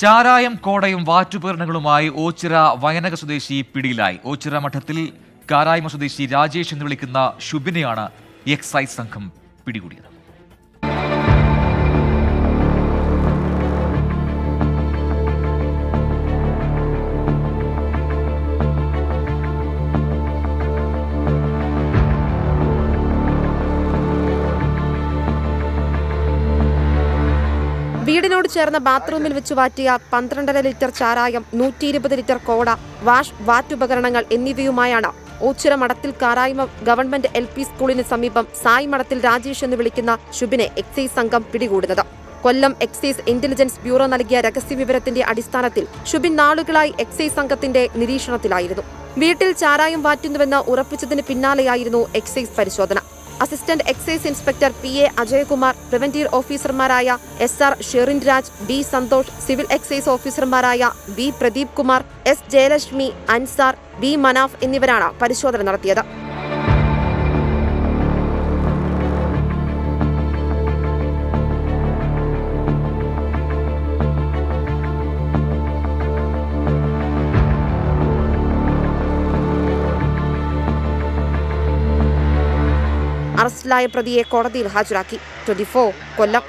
ചാരായം കോടയും വാറ്റുപകരണങ്ങളുമായി ഓച്ചിറ വയനക സ്വദേശി പിടിയിലായി. ഓച്ചിറ മഠത്തിൽ കാരായ്മ സ്വദേശി രാജേഷ് എന്ന് വിളിക്കുന്ന ഷുബിനെയാണ് എക്സൈസ് സംഘം പിടികൂടിയത്. വീടിനോട് ചേർന്ന ബാത്റൂമിൽ വെച്ച് വാറ്റിയ 12.5 ലിറ്റർ ചാരായം, 120 ലിറ്റർ കോട, വാറ്റുപകരണങ്ങൾ എന്നിവയുമായാണ് ഓച്ചിറ മഠത്തിൽ കാരായ്മ ഗവൺമെന്റ് LP സ്കൂളിന് സമീപം സായി മഠത്തിൽ രാജേഷ് എന്ന് വിളിക്കുന്ന ഷുബിനെ എക്സൈസ് സംഘം പിടികൂടുന്നത്. കൊല്ലം എക്സൈസ് ഇന്റലിജൻസ് ബ്യൂറോ നൽകിയ രഹസ്യവിവരത്തിന്റെ അടിസ്ഥാനത്തിൽ ഷുബിൻ നാളുകളായി എക്സൈസ് സംഘത്തിന്റെ നിരീക്ഷണത്തിലായിരുന്നു. വീട്ടിൽ ചാരായം വാറ്റുന്നുവെന്ന് ഉറപ്പിച്ചതിന് പിന്നാലെയായിരുന്നു എക്സൈസ് പരിശോധന. Assistant excise inspector PA Ajayakumar, preventive ഓഫീസർമാരായ SR Sherin Raj, D Santhosh, civil excise ഓഫീസർമാരായ V Pradeep Kumar, S Jayalakshmi, Ansar, B Manaf എന്നിവരാണ് പരിശോധന നടത്തിയത്. അറസ്റ്റിലായ പ്രതിയെ കോടതിയിൽ ഹാജരാക്കി. 24 കൊല്ലം.